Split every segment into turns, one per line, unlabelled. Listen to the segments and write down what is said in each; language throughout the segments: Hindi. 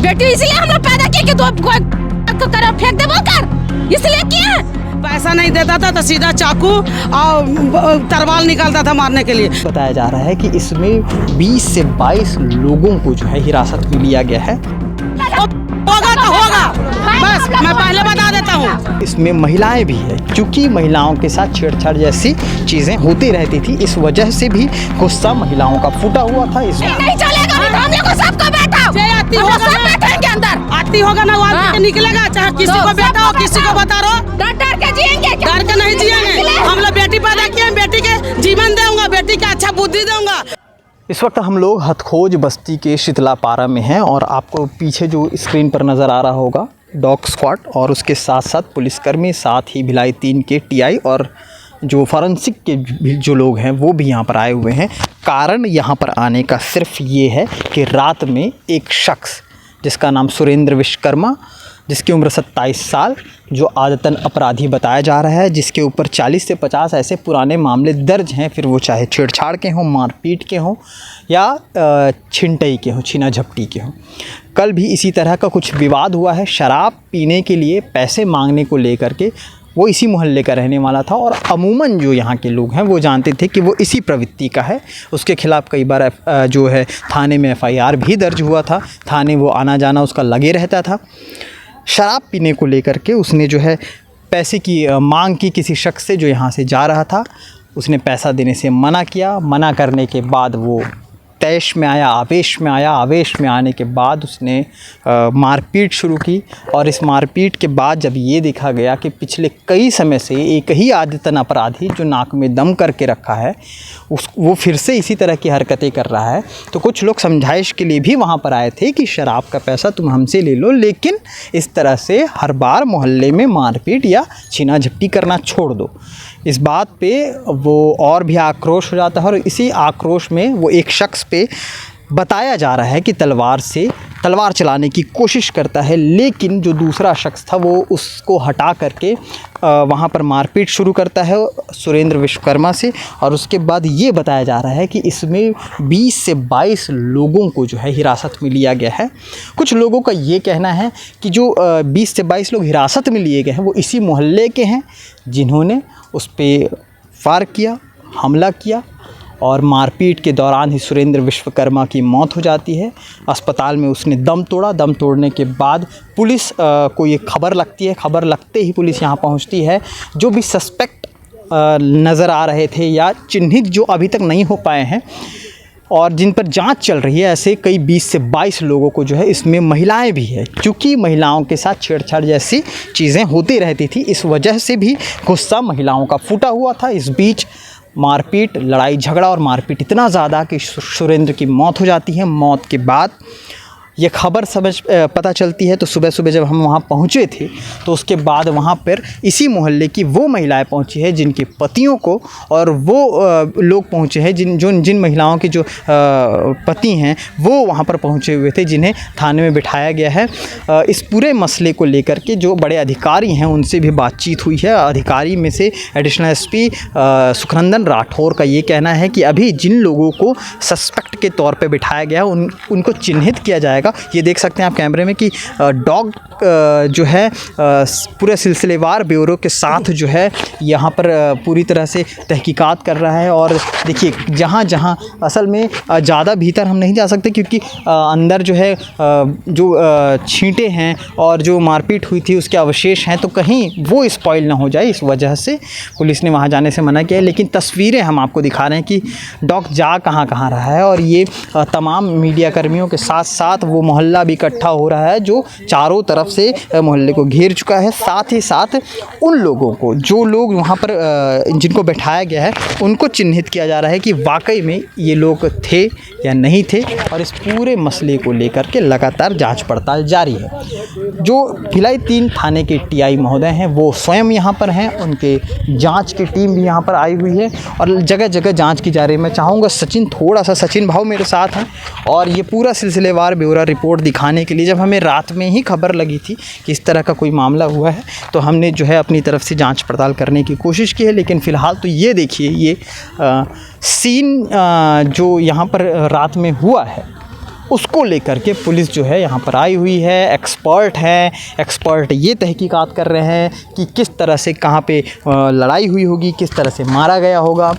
बेटी इसलिए हम लोग पैदा किए कि तू अब कोई कर फेंक दे बोलकर, इसलिए किया।
पैसा नहीं देता था तो सीधा चाकू और तलवार निकालता था मारने के लिए।
बताया जा रहा है कि इसमें 20 से 22 लोगों को जो है हिरासत में लिया गया है।
होगा तो होगा, बस मैं पहले बता देता हूँ।
इसमें महिलाएं भी है, क्योंकि महिलाओं के साथ छेड़छाड़ जैसी चीजें होती रहती थी, इस वजह से भी गुस्सा महिलाओं का फूटा हुआ था।
नहीं चलेगा, हम लोग को सबको बैठा
आती होगा
सब बैठेंगे अंदर,
आती होगा ना वहाँ निकलेगा, चाहे किसी को बेटा हो किसी को बता रहो।
डर के जिएंगे,
डर के नहीं जिएंगे। हम लोग बेटी पैदा किए, बेटी के जीवन दूंगा, बेटी का अच्छा बुद्धि दूंगा।
इस वक्त हम लोग हथखोज बस्ती के शीतलापारा में हैं और आपको पीछे जो स्क्रीन पर नज़र आ रहा होगा डॉग स्क्वाड और उसके साथ साथ पुलिसकर्मी, साथ ही भिलाई 3 के टीआई और जो फॉरेंसिक के भी जो लोग हैं वो भी यहाँ पर आए हुए हैं। कारण यहाँ पर आने का सिर्फ ये है कि रात में एक शख्स जिसका नाम सुरेंद्र विश्वकर्मा, जिसकी उम्र 27 साल, जो आदतन अपराधी बताया जा रहा है, जिसके ऊपर 40 से 50 ऐसे पुराने मामले दर्ज हैं, फिर वो चाहे छेड़छाड़ के हों, मारपीट के हों या छिनटई के हों, छीना झपटी के हों। कल भी इसी तरह का कुछ विवाद हुआ है, शराब पीने के लिए पैसे मांगने को लेकर के। वो इसी मोहल्ले का रहने वाला था और अमूमन जो यहाँ के लोग हैं वो जानते थे कि वो इसी प्रवृत्ति का है। उसके ख़िलाफ़ कई बार जो है थाने में FIR भी दर्ज हुआ था, थाने वो आना जाना उसका लगे रहता था। शराब पीने को लेकर के उसने जो है पैसे की मांग की किसी शख्स से जो यहाँ से जा रहा था। उसने पैसा देने से मना किया, मना करने के बाद वो तैश में आया, आवेश में आया। आवेश में आने के बाद उसने मारपीट शुरू की और इस मारपीट के बाद जब ये देखा गया कि पिछले कई समय से एक ही आदतन अपराधी जो नाक में दम करके रखा है वो फिर से इसी तरह की हरकतें कर रहा है, तो कुछ लोग समझाइश के लिए भी वहाँ पर आए थे कि शराब का पैसा तुम हमसे ले लो, लेकिन इस तरह से हर बार मोहल्ले में मारपीट या छीना झपटी करना छोड़ दो। इस बात पे वो और भी आक्रोश हो जाता है और इसी आक्रोश में वो एक शख्स पे बताया जा रहा है कि तलवार चलाने की कोशिश करता है, लेकिन जो दूसरा शख्स था वो उसको हटा करके वहाँ पर मारपीट शुरू करता है सुरेंद्र विश्वकर्मा से। और उसके बाद ये बताया जा रहा है कि इसमें 20 से 22 लोगों को जो है हिरासत में लिया गया है। कुछ लोगों का ये कहना है कि जो 20 से 22 लोग हिरासत में लिए गए हैं वो इसी मोहल्ले के हैं, जिन्होंने उस पर फायर किया, हमला किया और मारपीट के दौरान ही सुरेंद्र विश्वकर्मा की मौत हो जाती है। अस्पताल में उसने दम तोड़ा। दम तोड़ने के बाद पुलिस को ये खबर लगती है। खबर लगते ही पुलिस यहाँ पहुँचती है। जो भी सस्पेक्ट नज़र आ रहे थे या चिन्हित जो अभी तक नहीं हो पाए हैं और जिन पर जांच चल रही है, ऐसे कई 20 से 22 लोगों को जो है, इसमें महिलाएं भी है, क्योंकि महिलाओं के साथ छेड़छाड़ जैसी चीज़ें होती रहती थी, इस वजह से भी गुस्सा महिलाओं का फूटा हुआ था। इस बीच मारपीट, लड़ाई झगड़ा और मारपीट इतना ज़्यादा कि सुरेंद्र की मौत हो जाती है। मौत के बाद ये खबर पता चलती है तो सुबह सुबह जब हम वहाँ पहुँचे थे तो उसके बाद वहाँ पर इसी मोहल्ले की वो महिलाएं पहुँची है जिनके पतियों को, और वो लोग पहुँचे हैं जिन महिलाओं के जो पति हैं वो वहाँ पर पहुँचे हुए थे, जिन्हें थाने में बिठाया गया है। इस पूरे मसले को लेकर के जो बड़े अधिकारी हैं उनसे भी बातचीत हुई है। अधिकारी में से एडिशनल SP सुखनंदन राठौर का ये कहना है कि अभी जिन लोगों को सस्पेक्ट के तौर पर बिठाया गया उनको चिन्हित किया जाएगा। ये देख सकते हैं आप कैमरे में कि डॉग जो है पूरे सिलसिलेवार ब्यूरो के साथ जो है यहाँ पर पूरी तरह से तहकीकात कर रहा है। और देखिए जहाँ जहाँ असल में ज़्यादा भीतर हम नहीं जा सकते, क्योंकि अंदर जो है जो छींटे हैं और जो मारपीट हुई थी उसके अवशेष हैं, तो कहीं वो स्पॉइल ना हो जाए, इस वजह से पुलिस ने वहाँ जाने से मना किया है। लेकिन तस्वीरें हम आपको दिखा रहे हैं कि डॉग जा कहाँ रहा है और ये तमाम मीडिया कर्मियों के साथ साथ वो मोहल्ला भी इकट्ठा हो रहा है जो चारों तरफ से मोहल्ले को घेर चुका है। साथ ही साथ उन लोगों को, जो लोग वहाँ पर जिनको बैठाया गया है, उनको चिन्हित किया जा रहा है कि वाकई में ये लोग थे या नहीं थे, और इस पूरे मसले को लेकर के लगातार जांच पड़ताल जारी है। जो भिलाई 3 थाने के TI महोदय हैं वो स्वयं यहाँ पर हैं, उनके जाँच की टीम भी यहाँ पर आई हुई है और जगह जगह जाँच की जा रही है। मैं चाहूँगा सचिन भाव मेरे साथ हैं और ये पूरा सिलसिलेवार ब्यौरा रिपोर्ट दिखाने के लिए, जब हमें रात में ही खबर लगी थी कि इस तरह का कोई मामला हुआ है तो हमने जो है अपनी तरफ से जांच पड़ताल करने की कोशिश की है। लेकिन फ़िलहाल तो ये देखिए, ये सीन जो यहाँ पर रात में हुआ है उसको लेकर के पुलिस जो है यहाँ पर आई हुई है। एक्सपर्ट ये तहकीकात कर रहे हैं कि किस तरह से कहाँ पे लड़ाई हुई होगी, किस तरह से मारा गया होगा।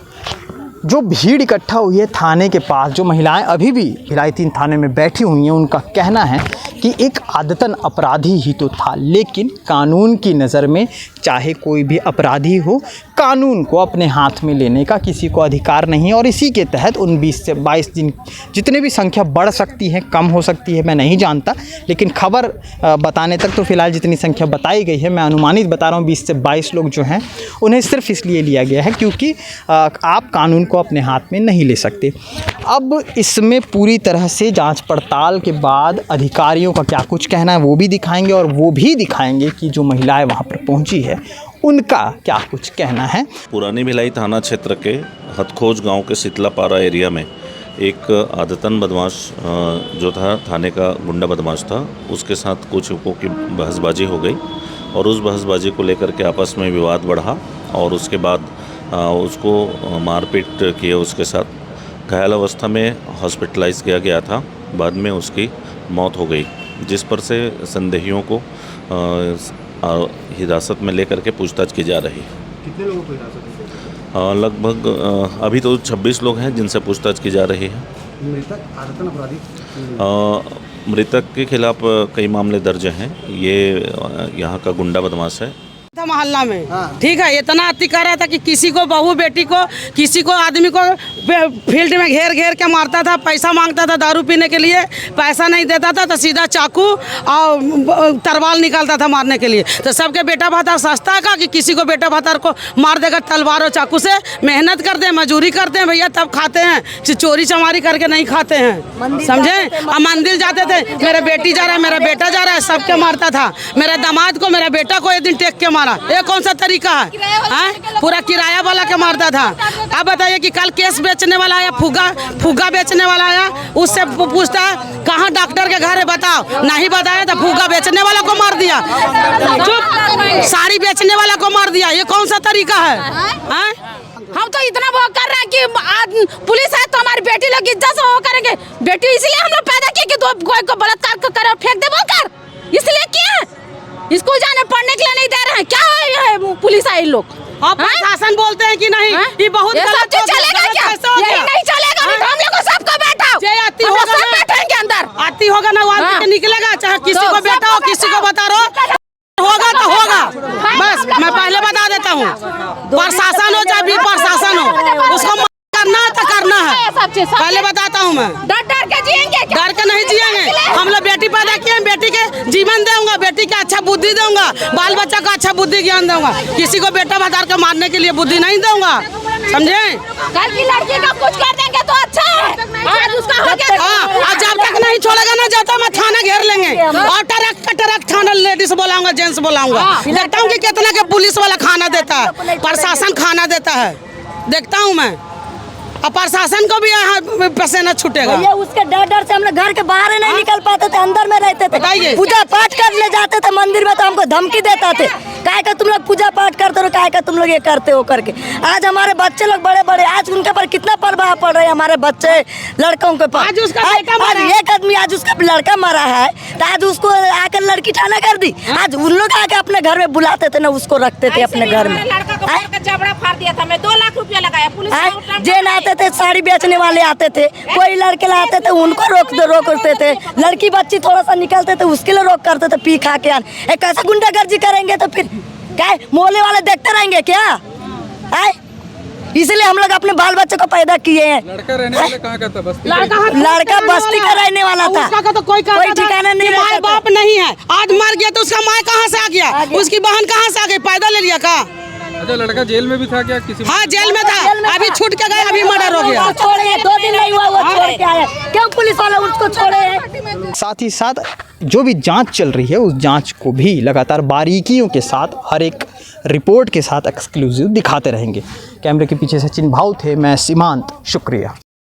जो भीड़ इकट्ठा हुई है थाने के पास, जो महिलाएं अभी भी भिलाई 3 थाने में बैठी हुई हैं, उनका कहना है कि एक आदतन अपराधी ही तो था, लेकिन कानून की नज़र में चाहे कोई भी अपराधी हो, कानून को अपने हाथ में लेने का किसी को अधिकार नहीं है। और इसी के तहत उन 20 से 22 दिन जितने भी संख्या बढ़ सकती है, कम हो सकती है, मैं नहीं जानता, लेकिन खबर बताने तक तो फ़िलहाल जितनी संख्या बताई गई है, मैं अनुमानित बता रहा हूँ 20 से 22 लोग जो हैं उन्हें सिर्फ इसलिए लिया गया है क्योंकि आप कानून को अपने हाथ में नहीं ले सकते। अब इसमें पूरी तरह से जांच पड़ताल के बाद अधिकारियों का क्या कुछ कहना है वो भी दिखाएंगे, और वो भी दिखाएंगे कि जो महिलाएं वहां पर पहुंची है उनका क्या कुछ कहना है।
पुरानी भिलाई थाना क्षेत्र के हथखोज गांव के शीतलापारा एरिया में एक आदतन बदमाश जो था, थाने का गुंडा बदमाश था, उसके साथ कुछ लोगों की बहसबाजी हो गई और उस बहसबाजी को लेकर के आपस में विवाद बढ़ा और उसके बाद उसको मारपीट किए, उसके साथ घायल अवस्था में हॉस्पिटलाइज किया गया था। बाद में उसकी मौत हो गई, जिस पर से संदेहियों को हिरासत में लेकर के पूछताछ की जा रही है।
कितने लोगों को हिरासत में?
लगभग अभी तो 26 लोग हैं जिनसे पूछताछ की जा रही है।
मृतक आदतन अपराधी?
मृतक के खिलाफ कई मामले दर्ज हैं। ये यहाँ का गुंडा बदमाश है।
था मोहल्ला में, ठीक है, इतना अति कर रहा था कि किसी को बहू बेटी को, किसी को आदमी को फील्ड में घेर घेर के मारता था। पैसा मांगता था दारू पीने के लिए, पैसा नहीं देता था तो सीधा चाकू और तलवार निकालता था मारने के लिए। तो सबके बेटा भाता सस्ता का कि किसी को बेटा भाता को मार देगा तलवार और चाकू से। मेहनत करते हैं, मजदूरी करते हैं भैया, तब खाते हैं, चोरी चमारी करके नहीं खाते हैं, समझे। और मंदिर जाते थे, मेरा बेटी जा रहा है, मेरा बेटा जा रहा है, सबके मारता था। मेरा दामाद को, मेरा बेटा को एक दिन टेक के मारा। ये कौन सा तरीका है? पूरा किराया वाला के मारता था। अब बताइए कि कल केस बेचने वाला आया, फुग्गा बेचने वाला आया, उससे पूछता कहाँ डॉक्टर के घर है, बताओ, नहीं बताया तो फुग्गा बेचने वाला को मार दिया, चुप, साड़ी बेचने वाला को मार दिया। ये कौन सा तरीका है?
हम तो इतना वो कर रहे हैं कि पुलिस है तो हमारी बेटी लोग इज्जत से वो करेंगे। बेटी इसलिए हम लोग पैदा किए कि दो कोई को बलात्कार करे और फेंक दे बोलकर, इसलिए किया। स्कूल जाने पढ़ने के लिए नहीं दे रहे हैं, क्या है पुलिस आई लोग?
आप प्रशासन बोलते हैं कि नहीं, ये बहुत
गलत चलेगा क्या? यही नहीं चलेगा, नहीं तो हम लोग सबको बैठाओ,
आती होगा
सब बैठेंगे अंदर,
आती होगा ना वहाँ से निकलेगा, चाहे किसी को बैठाओ, किसी को बता रहो, होगा तो होगा। बस मैं पहले बता देता हूँ, प्रशासन हो चाहे भी प्रशासन हो, उसको करना तो करना है, पहले बताता हूँ मैं।
डर के जिएंगे,
डर के नहीं जिएंगे। हम लोग बेटी पैदा किए, बेटी के जीवन दूंगा, बेटी के अच्छा बुद्धि दूंगा, बाल बच्चा को अच्छा बुद्धि ज्ञान दूंगा। किसी को बेटा बता के मारने के लिए बुद्धि नहीं दूंगा, समझे।
कल की लड़की का कुछ कर देंगे तो अच्छा है। आज उसका हो गया।
हाँ, जब तक नहीं छोड़ेगा ना, जब तक मैं थाना घेर लेंगे और ट्रक थाना लेडीज बुलाऊंगा, जेंट्स बुलाऊंगा। देखता हूँ कि कितना के पुलिस वाला खाना देता है, प्रशासन खाना देता है, देखता हूँ मैं। और प्रशासन को भी यहाँ पसीना छूटेगा।
ये उसके डर से हम लोग घर के बाहर नहीं निकल पाते थे, अंदर में रहते थे। पूजा पाठ कर ले जाते थे मंदिर में तो हमको धमकी देता थे, काहे का तुम लोग पूजा पाठ करते हो, काहे का तुम लोग ये करते हो करके। आज हमारे बच्चे लोग बड़े बड़े, आज उनके पर कितना प्रभाव पड़ रहा है हमारे बच्चे लड़कों के पास। आज एक आदमी आज उसका लड़का मरा है तो आज उसको आकर लड़की ठाना कर दी। आज उन लोग आके अपने घर में बुलाते थे ना, उसको रखते थे अपने घर में।
जबड़ा फाड़ दिया था, मैं 2 लाख रुपया लगाया। पुलिस
जेल आते थे, साड़ी बेचने वाले आते थे, कोई लड़के लाते थे उनको रोकते थे, लड़की बच्ची थोड़ा सा निकलते थे उसके लिए रोक करते थे, पी खा के आने। कैसे गुंडागर्दी करेंगे तो फिर क्या मोहल्ले वाले देखते रहेंगे क्या? इसलिए हम लोग अपने बाल बच्चे को पैदा किए हैं।
लड़का रहने वाले कहाँ का था? बस्ती
लड़का बस्ती का रहने वाला था,
उसका तो कोई
ठिकाना नहीं,
माँ बाप नहीं है। आज मर गया तो उसका माँ कहाँ से आ गया, उसकी बहन कहाँ से आ गई, पैदा ले लिया का?
अच्छा, लड़का जेल में भी था क्या? किसी
हाँ, जेल में था, अभी छूट के गया, अभी मर्डर हो गया।
छोड़े 2 दिन नहीं हुआ, वो छोड़ के आया। क्यों पुलिस वाला उसको छोड़े हैं?
साथ ही साथ जो भी जांच चल रही है उस जांच को भी लगातार बारीकियों के साथ हर एक रिपोर्ट के साथ एक्सक्लूसिव दिखाते रहेंगे। कैमरे के पीछे सचिन भाऊ थे, मैं सीमांत, शुक्रिया।